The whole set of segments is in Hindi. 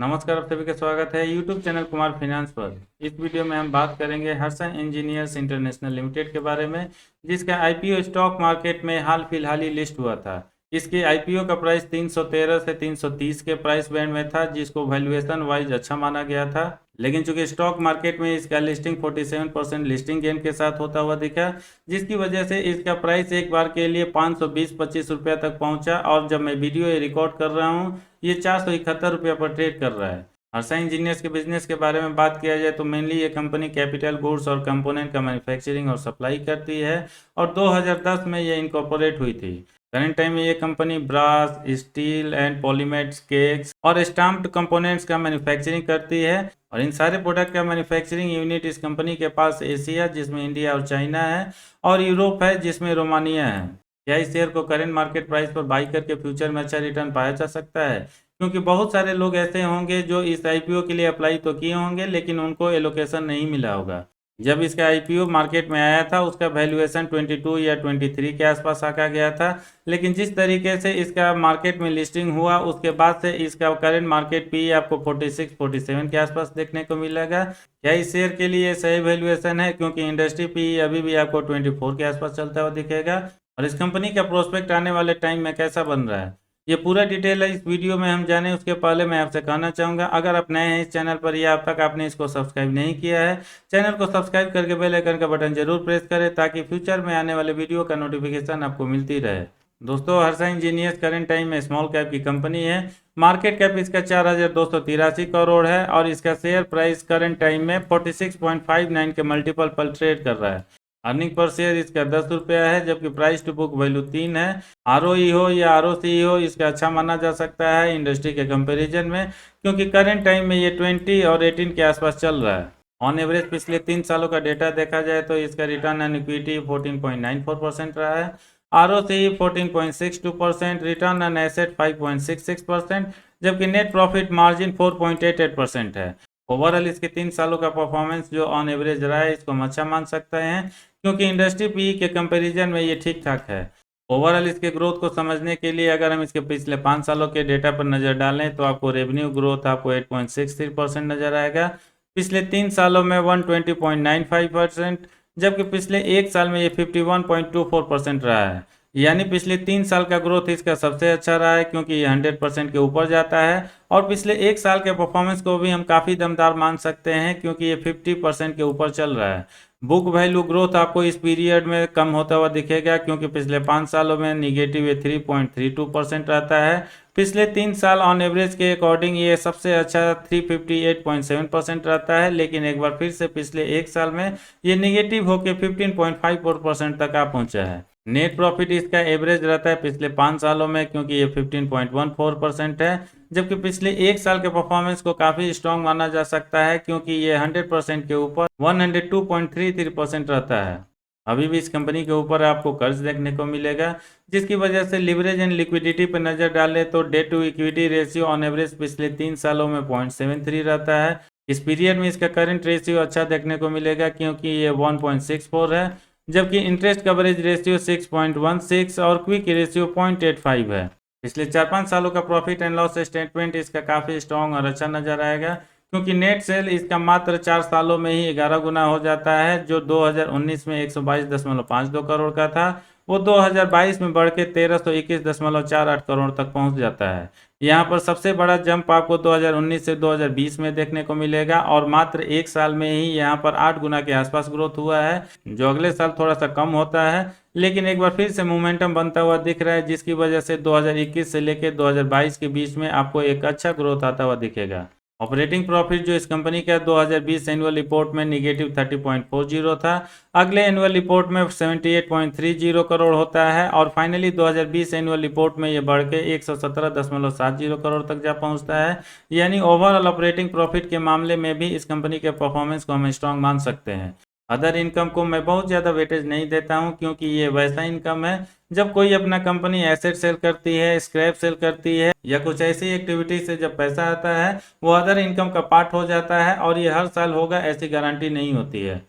नमस्कार, आप सभी का स्वागत है यूट्यूब चैनल कुमार फाइनेंस पर। इस वीडियो में हम बात करेंगे हर्षन इंजीनियर्स इंटरनेशनल लिमिटेड के बारे में, जिसका आईपीओ स्टॉक मार्केट में हाल फिलहाल ही लिस्ट हुआ था। इसके आईपीओ का प्राइस 313 से 330 के प्राइस बैंड में था, जिसको वैल्यूएशन वाइज अच्छा माना गया था। लेकिन चूंकि स्टॉक मार्केट में इसका लिस्टिंग 47% लिस्टिंग गेन के साथ होता हुआ दिखा, जिसकी वजह से इसका प्राइस एक बार के लिए 520-25 रुपया तक पहुंचा। और जब मैं वीडियो ये रिकॉर्ड कर रहा हूं, ये 471 रुपया पर ट्रेड कर रहा है। हर्षा इंजीनियर्स के बिजनेस के बारे में बात किया जाए तो मेनली ये कंपनी कैपिटल गुड्स और कंपोनेंट का मैन्युफैक्चरिंग और सप्लाई करती है और 2010 में ये इनकॉर्पोरेट हुई थी। करंट टाइम में ये company brass, steel and polymers, cakes और स्टाम्प्ड कंपोनेंट्स का मैन्युफैक्चरिंग करती है। और इन सारे प्रोडक्ट का मैन्युफैक्चरिंग यूनिट इस कंपनी के पास एशिया, जिसमें इंडिया और चाइना है, और यूरोप है, जिसमें रोमानिया है। क्या इस शेयर को करंट मार्केट प्राइस पर बाई करके फ्यूचर में अच्छा रिटर्न पाया जा सकता है? क्योंकि बहुत सारे लोग ऐसे होंगे जो इस आईपीओ के लिए अप्लाई तो किए होंगे, लेकिन उनको एलोकेशन नहीं मिला होगा। जब इसका आईपीओ मार्केट में आया था, उसका वैल्यूएशन 22 या 23 के आसपास आका गया था। लेकिन जिस तरीके से इसका मार्केट में लिस्टिंग हुआ, उसके बाद से इसका करंट मार्केट पी आपको 46-47 के आसपास देखने को मिलेगा। क्या इस शेयर के लिए सही वैल्यूएशन है? क्योंकि इंडस्ट्री पी अभी भी आपको 24 के आसपास चलता हुआ दिखेगा। और इस कंपनी का प्रोस्पेक्ट आने वाले टाइम में कैसा बन रहा है, ये पूरा डिटेल है इस वीडियो में हम जाने। उसके पहले मैं आपसे कहना चाहूँगा, अगर आप नए हैं इस चैनल पर या अब तक आपने इसको सब्सक्राइब नहीं किया है, चैनल को सब्सक्राइब करके बेल आइकन का बटन जरूर प्रेस करें, ताकि फ्यूचर में आने वाले वीडियो का नोटिफिकेशन आपको मिलती रहे। दोस्तों, हर्षा इंजीनियर्स करंट टाइम में स्मॉल कैप की कंपनी है। मार्केट कैप इसका 4,283 करोड़ है और इसका शेयर प्राइस करंट टाइम में 46.59 के मल्टीपल पर ट्रेड कर रहा है। अर्निंग पर शेयर इसका 10 रुपया है, जबकि प्राइस टू बुक वैल्यू 3 है। आरओई हो या आरओसी हो, इसका अच्छा माना जा सकता है इंडस्ट्री के कंपैरिजन में, क्योंकि करंट टाइम में ये 20 और 18 के आसपास चल रहा है। ऑन एवरेज पिछले 3 सालों का डेटा देखा जाए तो इसका रिटर्न ऑन इक्विटी 14.94% रहा है, आरओसी 14.62%, रिटर्न ऑन एसेट 5.66%, जबकि नेट प्रॉफिट मार्जिन 4.88% है। ओवरऑल इसके 3 सालों का परफॉर्मेंस जो ऑन एवरेज रहा है, इसको हम अच्छा मान सकते हैं, क्योंकि इंडस्ट्री पी के कंपैरिजन में ये ठीक ठाक है। ओवरऑल इसके ग्रोथ को समझने के लिए अगर हम इसके पिछले 5 सालों के डेटा पर नज़र डालें तो आपको रेवेन्यू ग्रोथ आपको 8.63% नजर आएगा, पिछले 3 सालों में 120.95%, जबकि पिछले एक साल में ये 51.24% रहा है। यानी पिछले 3 साल का ग्रोथ इसका सबसे अच्छा रहा है, क्योंकि ये 100% के ऊपर जाता है। और पिछले एक साल के परफॉर्मेंस को भी हम काफ़ी दमदार मान सकते हैं, क्योंकि ये 50% के ऊपर चल रहा है। बुक वैल्यू ग्रोथ आपको इस पीरियड में कम होता हुआ दिखेगा, क्योंकि पिछले 5 सालों में निगेटिव 3.32% रहता है। पिछले 3 साल ऑन एवरेज के अकॉर्डिंग ये सबसे अच्छा 358.7% रहता है, लेकिन एक बार फिर से पिछले एक साल में ये निगेटिव होकर 15.54% तक आ पहुंचा है। नेट प्रॉफिट इसका एवरेज रहता है पिछले 5 सालों में, क्योंकि ये 15.14% है, जबकि पिछले एक साल के परफॉर्मेंस को काफ़ी स्ट्रॉन्ग माना जा सकता है, क्योंकि ये 100% के ऊपर 102.33% रहता है। अभी भी इस कंपनी के ऊपर आपको कर्ज देखने को मिलेगा, जिसकी वजह से लिवरेज एंड लिक्विडिटी पर नज़र डालें तो debt to equity ratio on average पिछले 3 सालों में 0.73 रहता है। इस पीरियड में इसका करंट रेशियो अच्छा देखने को मिलेगा, क्योंकि ये 1.64 है, जबकि इंटरेस्ट कवरेज रेशियो 6.16 और क्विक रेशियो 0.85 है। पिछले 4-5 सालों का प्रॉफिट एंड लॉस स्टेटमेंट इसका काफ़ी स्ट्रॉन्ग और अच्छा नजर आएगा, क्योंकि नेट सेल इसका मात्र 4 सालों में ही 11 गुना हो जाता है। जो 2019 में 122.52 करोड़ का था, वो 2022 में बढ़ के 1321.48 करोड़ तक पहुंच जाता है। यहाँ पर सबसे बड़ा जंप आपको 2019 से 2020 में देखने को मिलेगा, और मात्र एक साल में ही यहाँ पर 8 गुना के आसपास ग्रोथ हुआ है, जो अगले साल थोड़ा सा कम होता है, लेकिन एक बार फिर से मोमेंटम बनता हुआ दिख रहा है, जिसकी वजह से 2021 से लेकर 2022 के बीच में आपको एक अच्छा ग्रोथ आता हुआ दिखेगा। ऑपरेटिंग प्रॉफिट जो इस कंपनी का 2020 एनुअल रिपोर्ट में निगेटिव 30.40 था, अगले एनुअल रिपोर्ट में 78.30 करोड़ होता है, और फाइनली 2020 एनुअल रिपोर्ट में ये बढ़ के 117.70 करोड़ तक जा पहुंचता है। यानी ओवरऑल ऑपरेटिंग प्रॉफिट के मामले में भी इस कंपनी के परफॉर्मेंस को हम स्ट्रॉन्ग मान सकते हैं। अदर इनकम को मैं बहुत ज़्यादा वेटेज नहीं देता हूं, क्योंकि ये वैसा इनकम है जब कोई अपना कंपनी एसेट सेल करती है, स्क्रैप सेल करती है, या कुछ ऐसी एक्टिविटी से जब पैसा आता है, वो अदर इनकम का पार्ट हो जाता है, और ये हर साल होगा ऐसी गारंटी नहीं होती है।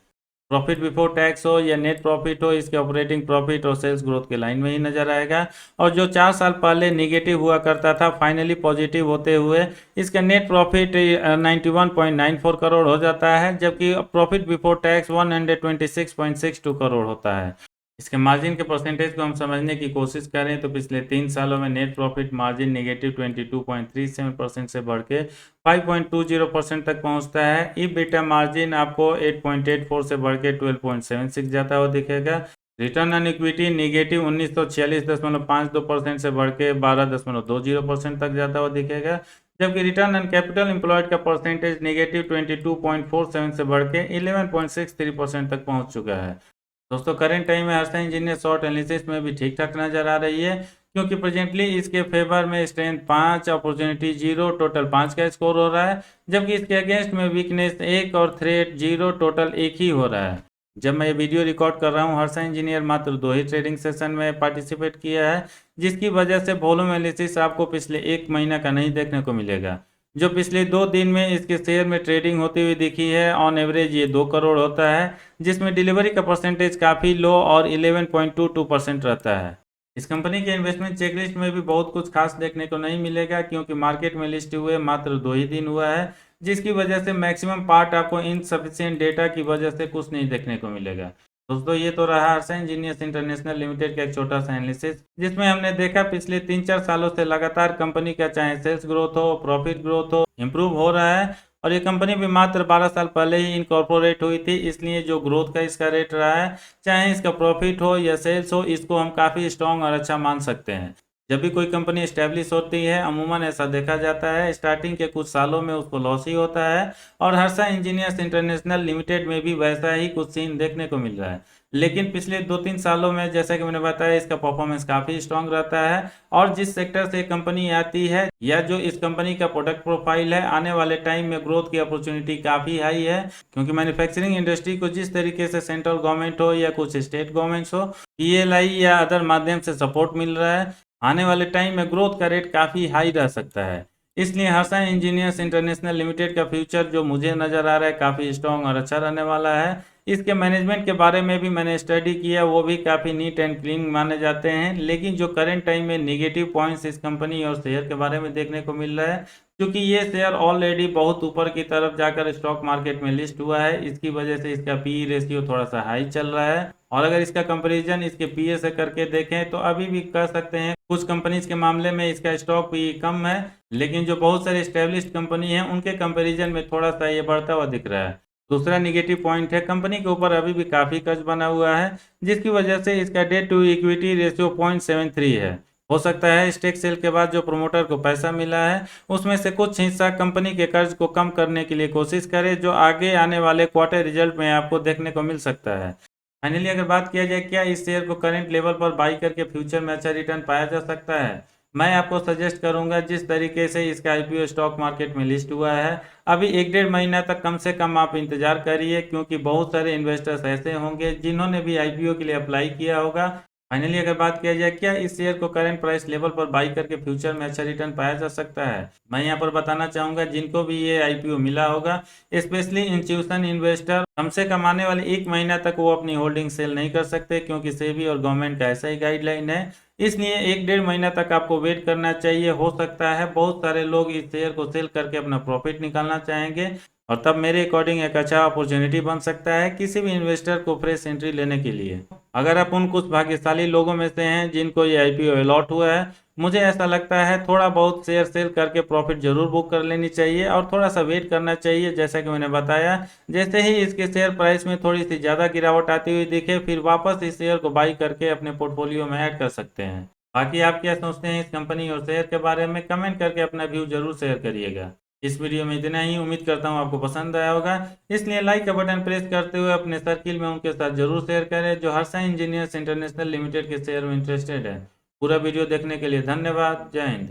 प्रॉफिट बिफोर टैक्स हो या नेट प्रॉफिट हो, इसके ऑपरेटिंग प्रॉफिट और सेल्स ग्रोथ के लाइन में ही नजर आएगा। और जो 4 साल पहले निगेटिव हुआ करता था, फाइनली पॉजिटिव होते हुए इसका नेट प्रॉफिट 91.94 करोड़ हो जाता है, जबकि प्रॉफिट बिफोर टैक्स 126.62 करोड़ होता है। इसके मार्जिन के परसेंटेज को हम समझने की कोशिश करें तो पिछले 3 सालों में नेट प्रॉफिट मार्जिन नेगेटिव 22.37% से बढ़ के 5.20% तक पहुंचता है। ईबिटा मार्जिन आपको 8.84 से बढ़ के 12.76 जाता हुआ दिखेगा। रिटर्न ऑन इक्विटी नेगेटिव 1946.52% से बढ़ के 12.20% तक जाता हुआ दिखेगा, जबकि रिटर्न ऑन कैपिटल एम्प्लॉयड का परसेंटेज नेगेटिव 22.47 से बढ़ के 11.63% तक पहुंच चुका है। दोस्तों करेंट टाइम में हर्षा इंजीनियर शॉर्ट एनालिसिस में भी ठीक ठाक नजर आ रही है, क्योंकि प्रेजेंटली इसके फेवर में स्ट्रेंथ 5, अपॉर्चुनिटी 0, टोटल 5 का स्कोर हो रहा है, जबकि इसके अगेंस्ट में वीकनेस 1 और थ्रेट 0, टोटल 1 ही हो रहा है। जब मैं ये वीडियो रिकॉर्ड कर रहा हूँ, हर्षा इंजीनियर मात्र 2 ही ट्रेडिंग सेशन में पार्टिसिपेट किया है, जिसकी वजह से वॉल्यूम एनालिसिस आपको पिछले 1 महीना का नहीं देखने को मिलेगा। जो पिछले 2 दिन में इसके शेयर में ट्रेडिंग होती हुई दिखी है, ऑन एवरेज ये 2 करोड़ होता है, जिसमें डिलीवरी का परसेंटेज काफ़ी लो और 11.22% रहता है। इस कंपनी के इन्वेस्टमेंट चेकलिस्ट में भी बहुत कुछ खास देखने को नहीं मिलेगा, क्योंकि मार्केट में लिस्ट हुए मात्र 2 ही दिन हुआ है, जिसकी वजह से मैक्सिमम पार्ट आपको इनसफिशिएंट डेटा की वजह से कुछ नहीं देखने को मिलेगा। दोस्तों ये तो रहा हर्षा इंजीनियर्स इंटरनेशनल लिमिटेड का एक छोटा सा एनालिसिस, जिसमें हमने देखा पिछले 3-4 सालों से लगातार कंपनी का चाहे सेल्स ग्रोथ हो, प्रॉफिट ग्रोथ हो, इम्प्रूव हो रहा है। और ये कंपनी भी मात्र 12 साल पहले ही इनकॉर्पोरेट हुई थी, इसलिए जो ग्रोथ का इसका रेट रहा है, चाहे इसका प्रॉफिट हो या सेल्स हो, इसको हम काफ़ी स्ट्रॉन्ग और अच्छा मान सकते हैं। जब भी कोई कंपनी एस्टेब्लिश होती है, अमूमन ऐसा देखा जाता है स्टार्टिंग के कुछ सालों में उसको लॉस ही होता है, और हर्षा इंजीनियर्स इंटरनेशनल लिमिटेड में भी वैसा ही कुछ सीन देखने को मिल रहा है। लेकिन पिछले 2-3 सालों में जैसा कि मैंने बताया, इसका परफॉर्मेंस काफ़ी स्ट्रांग रहता है, और जिस सेक्टर से कंपनी आती है या जो इस कंपनी का प्रोडक्ट प्रोफाइल है, आने वाले टाइम में ग्रोथ की अपॉर्चुनिटी काफ़ी हाई है, क्योंकि मैन्युफैक्चरिंग इंडस्ट्री को जिस तरीके से सेंट्रल गवर्नमेंट हो या कुछ स्टेट गवर्नमेंट्स हो, PLI या अदर माध्यम से सपोर्ट मिल रहा है, आने वाले टाइम में ग्रोथ का रेट काफ़ी हाई रह सकता है। इसलिए हर्षा इंजीनियर्स इंटरनेशनल लिमिटेड का फ्यूचर जो मुझे नज़र आ रहा है काफ़ी स्ट्रॉन्ग और अच्छा रहने वाला है। इसके मैनेजमेंट के बारे में भी मैंने स्टडी किया, वो भी काफ़ी नीट एंड क्लीन माने जाते हैं। लेकिन जो करंट टाइम में नेगेटिव पॉइंट्स इस कंपनी और शेयर के बारे में देखने को मिल रहा है, क्योंकि ये शेयर ऑलरेडी बहुत ऊपर की तरफ जाकर स्टॉक मार्केट में लिस्ट हुआ है, इसकी वजह से इसका PE रेशियो थोड़ा सा हाई चल रहा है। और अगर इसका कंपैरिजन इसके PE से करके देखें तो अभी भी कह सकते हैं कुछ कंपनीज के मामले में इसका स्टॉक PE कम है, लेकिन जो बहुत सारे एस्टेब्लिश्ड कंपनी हैं उनके कंपैरिजन में थोड़ा सा ये बढ़ता हुआ दिख रहा है। दूसरा निगेटिव पॉइंट है, कंपनी के ऊपर अभी भी काफ़ी कर्ज बना हुआ है, जिसकी वजह से इसका डेट टू इक्विटी रेशियो 0.73 है। हो सकता है स्टेक सेल के बाद जो प्रोमोटर को पैसा मिला है, उसमें से कुछ हिस्सा कंपनी के कर्ज को कम करने के लिए कोशिश करे, जो आगे आने वाले क्वार्टर रिजल्ट में आपको देखने को मिल सकता है। फाइनली अगर बात किया जाए क्या इस शेयर को करंट लेवल पर बाई करके फ्यूचर में अच्छा रिटर्न पाया जा सकता है, मैं आपको सजेस्ट करूंगा जिस तरीके से इसका IPO स्टॉक मार्केट में लिस्ट हुआ है, अभी 1-1.5 महीना तक कम से कम आप इंतजार करिए, क्योंकि बहुत सारे इन्वेस्टर्स ऐसे होंगे जिन्होंने भी IPO के लिए अप्लाई किया होगा। फाइनली अगर बात किया जाए क्या इस शेयर को करंट प्राइस लेवल पर बाई करके फ्यूचर में अच्छा रिटर्न पाया जा सकता है, मैं यहाँ पर बताना चाहूँगा जिनको भी ये IPO मिला होगा, स्पेशली इंस्टीट्यूशन इन्वेस्टर, कम से कम आने वाले 1 महीना तक वो अपनी होल्डिंग सेल नहीं कर सकते, क्योंकि सेबी और गवर्नमेंट का ऐसा ही गाइडलाइन है। इसलिए 1-1.5 महीना तक आपको वेट करना चाहिए। हो सकता है बहुत सारे लोग इस शेयर को सेल करके अपना प्रॉफिट निकालना चाहेंगे, और तब मेरे अकॉर्डिंग एक अच्छा अपॉर्चुनिटी बन सकता है किसी भी इन्वेस्टर को फ्रेश एंट्री लेने के लिए। अगर आप उन कुछ भाग्यशाली लोगों में से हैं जिनको ये IPO अलॉट हुआ है, मुझे ऐसा लगता है थोड़ा बहुत शेयर सेल करके प्रॉफिट जरूर बुक कर लेनी चाहिए, और थोड़ा सा वेट करना चाहिए। जैसा कि मैंने बताया, जैसे ही इसके शेयर प्राइस में थोड़ी सी ज़्यादा गिरावट आती हुई दिखे, फिर वापस इस शेयर को बाई करके अपने पोर्टफोलियो में ऐड कर सकते हैं। बाकी आप क्या सोचते हैं इस कंपनी और शेयर के बारे में, कमेंट करके अपना व्यू जरूर शेयर करिएगा। इस वीडियो में इतना ही, उम्मीद करता हूँ आपको पसंद आया होगा, इसलिए लाइक का बटन प्रेस करते हुए अपने सर्किल में उनके साथ जरूर शेयर करें जो हर्षा इंजीनियर्स इंटरनेशनल लिमिटेड के शेयर में इंटरेस्टेड है। पूरा वीडियो देखने के लिए धन्यवाद। जय हिंद।